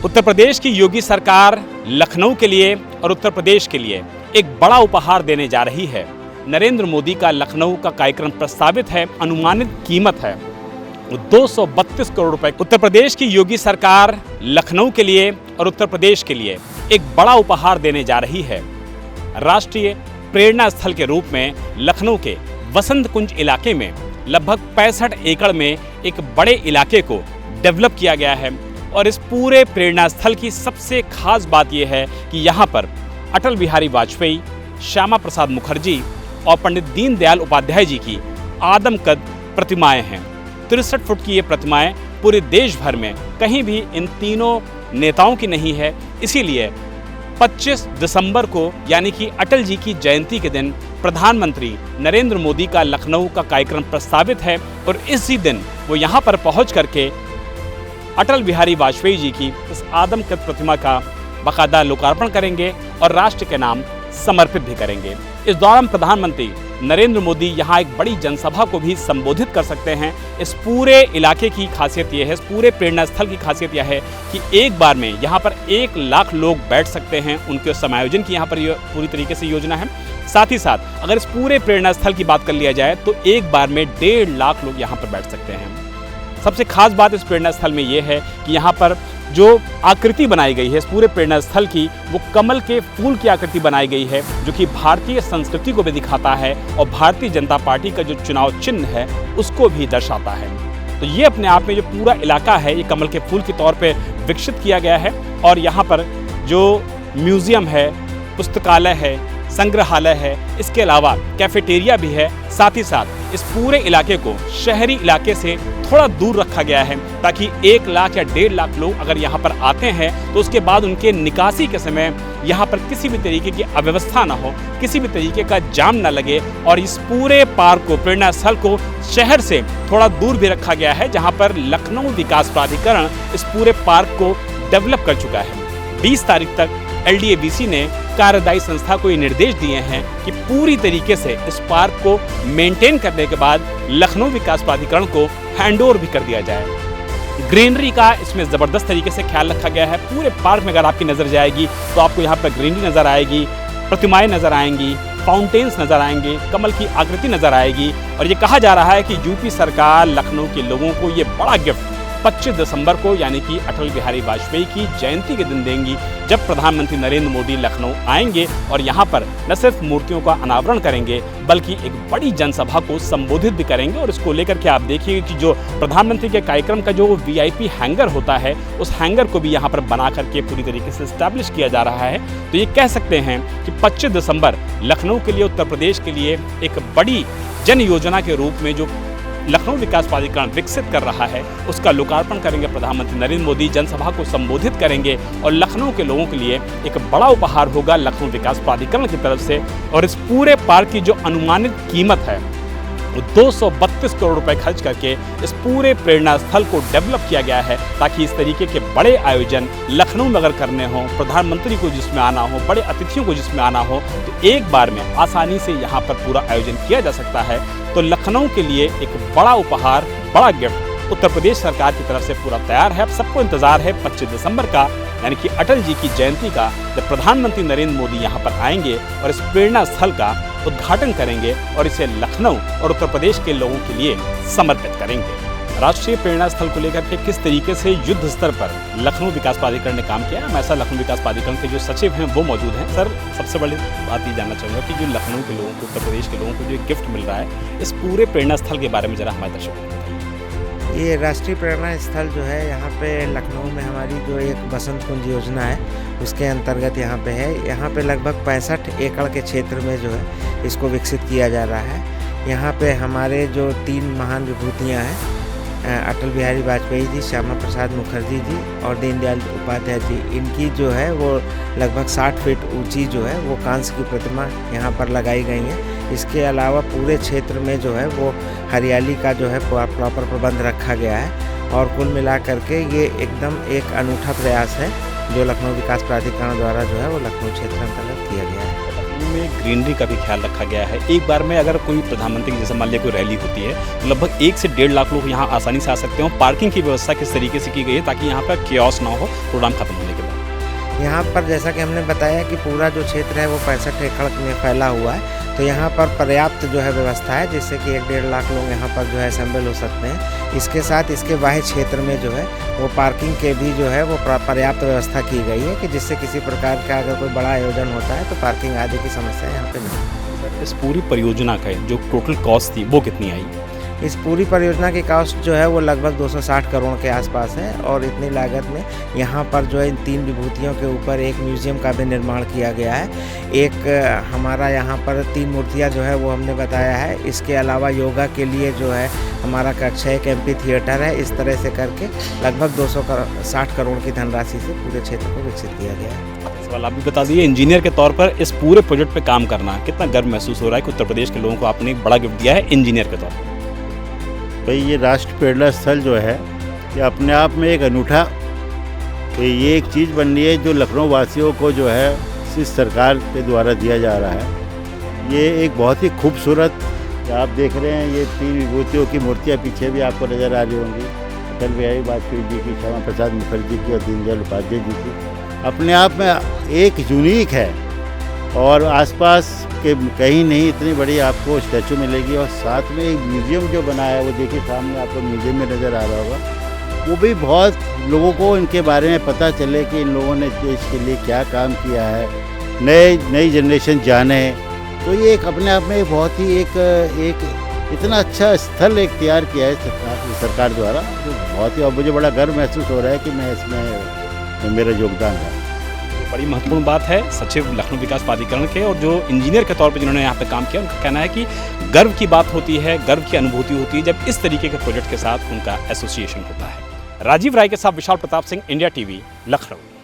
उत्तर प्रदेश की योगी सरकार लखनऊ के लिए और उत्तर प्रदेश के लिए एक बड़ा उपहार देने जा रही है। नरेंद्र मोदी का लखनऊ का कार्यक्रम प्रस्तावित है। अनुमानित कीमत है 232 करोड़ रुपए। उत्तर प्रदेश की योगी सरकार लखनऊ के लिए और उत्तर प्रदेश के लिए एक बड़ा उपहार देने जा रही है। राष्ट्रीय प्रेरणा स्थल के रूप में लखनऊ के वसंत कुंज इलाके में लगभग 65 एकड़ में एक बड़े इलाके को डेवलप किया गया है। और इस पूरे प्रेरणा स्थल की सबसे खास बात यह है कि यहाँ पर अटल बिहारी वाजपेयी, श्यामा प्रसाद मुखर्जी और पंडित दीनदयाल उपाध्याय जी की आदमकद प्रतिमाएं हैं। 63 फुट की ये प्रतिमाएं पूरे देश भर में कहीं भी इन तीनों नेताओं की नहीं है। इसीलिए 25 दिसंबर को यानी कि अटल जी की जयंती के दिन प्रधानमंत्री नरेंद्र मोदी का लखनऊ का कार्यक्रम प्रस्तावित है और इसी दिन वो यहाँ पर पहुँच करके अटल बिहारी वाजपेयी जी की इस आदमकद प्रतिमा का बाकायदा लोकार्पण करेंगे और राष्ट्र के नाम समर्पित भी करेंगे। इस दौरान प्रधानमंत्री नरेंद्र मोदी यहाँ एक बड़ी जनसभा को भी संबोधित कर सकते हैं। इस पूरे इलाके की खासियत यह है, इस पूरे प्रेरणा स्थल की खासियत यह है कि एक बार में यहाँ पर 1 लाख लोग बैठ सकते हैं। उनके समायोजन की यहाँ पर पूरी तरीके से योजना है। साथ ही साथ अगर इस पूरे प्रेरणा स्थल की बात कर लिया जाए तो एक बार में 1.5 लाख लोग यहाँ पर बैठ सकते हैं। सबसे खास बात इस प्रेरणा स्थल में ये है कि यहाँ पर जो आकृति बनाई गई है इस पूरे प्रेरणा स्थल की, वो कमल के फूल की आकृति बनाई गई है, जो कि भारतीय संस्कृति को भी दिखाता है और भारतीय जनता पार्टी का जो चुनाव चिन्ह है उसको भी दर्शाता है। तो ये अपने आप में जो पूरा इलाका है ये कमल के फूल के तौर पे विकसित किया गया है। और यहाँ पर जो म्यूजियम है, पुस्तकालय है, संग्रहालय है, इसके अलावा कैफेटेरिया भी है। साथ ही साथ इस पूरे इलाके को शहरी इलाके से थोड़ा दूर रखा गया है ताकि 1 लाख या 1.5 लाख लोग अगर यहाँ पर आते हैं तो उसके बाद उनके निकासी के समय यहाँ पर किसी भी तरीके की अव्यवस्था ना हो, किसी भी तरीके का जाम ना लगे। और इस पूरे पार्क को, प्रेरणा स्थल को शहर से थोड़ा दूर भी रखा गया है, जहाँ पर लखनऊ विकास प्राधिकरण इस पूरे पार्क को डेवलप कर चुका है। 20 तारीख तक LDAVC ने कार्यदायी संस्था को ये निर्देश दिए हैं कि पूरी तरीके से इस पार्क को मेंटेन करने के बाद लखनऊ विकास प्राधिकरण को हैंडओवर भी कर दिया जाए। ग्रीनरी का इसमें ज़बरदस्त तरीके से ख्याल रखा गया है। पूरे पार्क में अगर आपकी नज़र जाएगी तो आपको यहाँ पर ग्रीनरी नज़र आएगी, प्रतिमाएं नज़र आएंगी, फाउंटेन्स नज़र आएंगे, कमल की आकृति नज़र आएगी। और ये कहा जा रहा है कि यूपी सरकार लखनऊ के लोगों को ये बड़ा गिफ्ट 25 दिसंबर को यानी कि अटल बिहारी वाजपेयी की जयंती के दिन देंगी, जब प्रधानमंत्री नरेंद्र मोदी लखनऊ आएंगे और यहाँ पर न सिर्फ मूर्तियों का अनावरण करेंगे बल्कि एक बड़ी जनसभा को संबोधित भी करेंगे। और इसको लेकर के आप देखिए कि जो प्रधानमंत्री के कार्यक्रम का जो VIP हैंगर होता है उस हैंगर को भी यहाँ पर बना करके पूरी तरीके से इस्टेब्लिश किया जा रहा है। तो ये कह सकते हैं कि 25 दिसंबर लखनऊ के लिए, उत्तर प्रदेश के लिए एक बड़ी जन योजना के रूप में जो लखनऊ विकास प्राधिकरण विकसित कर रहा है उसका लोकार्पण करेंगे प्रधानमंत्री नरेंद्र मोदी, जनसभा को संबोधित करेंगे। और लखनऊ के लोगों के लिए एक बड़ा उपहार होगा लखनऊ विकास प्राधिकरण की तरफ से। और इस पूरे पार्क की जो अनुमानित कीमत है वो 232 करोड़ रुपए खर्च करके इस पूरे प्रेरणा स्थल को डेवलप किया गया है ताकि इस तरीके के बड़े आयोजन लखनऊ में अगर करने हों, प्रधानमंत्री को जिसमें आना हो, बड़े अतिथियों को जिसमें आना हो, तो एक बार में आसानी से यहाँ पर पूरा आयोजन किया जा सकता है। तो लखनऊ के लिए एक बड़ा उपहार, बड़ा गिफ्ट उत्तर प्रदेश सरकार की तरफ से पूरा तैयार है। अब सबको इंतजार है 25 दिसंबर का यानी कि अटल जी की जयंती का, जब प्रधानमंत्री नरेंद्र मोदी यहाँ पर आएंगे और इस प्रेरणा स्थल का उद्घाटन करेंगे और इसे लखनऊ और उत्तर प्रदेश के लोगों के लिए समर्पित करेंगे। राष्ट्रीय प्रेरणा स्थल को लेकर के किस तरीके से युद्ध स्तर पर लखनऊ विकास प्राधिकरण ने काम किया, हमारे साथ लखनऊ विकास प्राधिकरण के जो सचिव हैं वो मौजूद हैं। सर, सबसे बड़ी बात ये जानना चाहूँगा कि जो लखनऊ के लोगों को, उत्तर प्रदेश के लोगों को जो गिफ्ट मिल रहा है, इस पूरे प्रेरणा स्थल के बारे में जरा हमारे दर्शकों को बताइए। ये राष्ट्रीय प्रेरणा स्थल जो है यहाँ पे लखनऊ में हमारी जो एक बसंत कुंज योजना है उसके अंतर्गत यहाँ पे है। यहाँ पे लगभग 65 एकड़ के क्षेत्र में जो है इसको विकसित किया जा रहा है। यहाँ पे हमारे जो 3 महान विभूतियाँ हैं, अटल बिहारी वाजपेयी जी, श्यामा प्रसाद मुखर्जी जी और दीनदयाल उपाध्याय जी, इनकी जो है वो लगभग 60 फीट ऊंची जो है वो कांस्य की प्रतिमा यहाँ पर लगाई गई है। इसके अलावा पूरे क्षेत्र में जो है वो हरियाली का जो है प्रॉपर प्रबंध रखा गया है। और कुल मिला करके ये एकदम एक अनूठा प्रयास है जो लखनऊ विकास प्राधिकरण द्वारा जो है वो लखनऊ क्षेत्र अंतर्गत किया गया है। में ग्रीनरी का भी ख्याल रखा गया है। एक बार में अगर कोई प्रधानमंत्री की जैसे मान लिया कोई रैली होती है तो लगभग 1 से 1.5 लाख लोग यहाँ आसानी से आ सकते हो। पार्किंग की व्यवस्था किस तरीके से की गई है ताकि यहाँ पर कियोस्क ना हो प्रोग्राम खत्म होने के बाद? यहाँ पर जैसा कि हमने बताया कि पूरा जो क्षेत्र है वो 65 एकड़ में फैला हुआ है, तो यहाँ पर पर्याप्त जो है व्यवस्था है जिससे कि 1-1.5 लाख लोग यहाँ पर जो है असेंबल हो सकते हैं। इसके साथ इसके बाह्य क्षेत्र में जो है वो पार्किंग के भी जो है वो पर्याप्त व्यवस्था की गई है कि जिससे किसी प्रकार का अगर कोई बड़ा आयोजन होता है तो पार्किंग आदि की समस्या यहाँ पे नहीं। इस पूरी परियोजना का जो टोटल कॉस्ट थी वो कितनी आई? इस पूरी परियोजना की कॉस्ट जो है वो लगभग 260 करोड़ के आसपास है और इतनी लागत में यहाँ पर जो है इन 3 विभूतियों के ऊपर एक म्यूज़ियम का भी निर्माण किया गया है। एक हमारा यहाँ पर 3 मूर्तियाँ जो है वो हमने बताया है। इसके अलावा योगा के लिए जो है हमारा कक्षा एक एम्पी थिएटर है। इस तरह से करके लगभग 260 करोड़ की धनराशि से पूरे क्षेत्र को विकसित किया गया है। सवाल आप भी बता दीजिए, इंजीनियर के तौर पर इस पूरे प्रोजेक्ट पे काम करना कितना गर्व महसूस हो रहा है कि उत्तर प्रदेश के लोगों को आपने एक बड़ा गिफ्ट दिया है इंजीनियर के तौर पर? भाई ये राष्ट्रीय प्रेरणा स्थल जो है ये अपने आप में एक अनूठा, तो ये एक चीज़ बन रही है जो लखनऊ वासियों को जो है इस सरकार के द्वारा दिया जा रहा है। ये एक बहुत ही खूबसूरत, आप देख रहे हैं ये 3 विभूतियों की मूर्तियाँ पीछे भी आपको नज़र आ रही होंगी, अटल बिहारी वाजपेयी जी की, श्यामा प्रसाद मुखर्जी की और दीनदयाल उपाध्याय जी की। अपने आप में एक यूनिक है और आसपास के कहीं नहीं इतनी बड़ी आपको स्टैचू मिलेगी। और साथ में एक म्यूज़ियम जो बनाया है वो देखिए सामने आपको म्यूज़ियम में नज़र आ रहा होगा, वो भी बहुत लोगों को इनके बारे में पता चले कि इन लोगों ने देश के लिए क्या काम किया है, नई जनरेशन जाने। तो ये एक अपने आप में बहुत ही एक इतना अच्छा स्थल एक तैयार किया है सरकार द्वारा, जो बहुत ही, और मुझे बड़ा गर्व महसूस हो रहा है कि मैं इसमें मेरा योगदान है। बड़ी महत्वपूर्ण बात है सचिव लखनऊ विकास प्राधिकरण के और जो इंजीनियर के तौर पे जिन्होंने यहाँ पे काम किया, उनका कहना है कि गर्व की बात होती है, गर्व की अनुभूति होती है जब इस तरीके के प्रोजेक्ट के साथ उनका एसोसिएशन होता है। राजीव राय के साथ विशाल प्रताप सिंह, इंडिया टीवी, लखनऊ।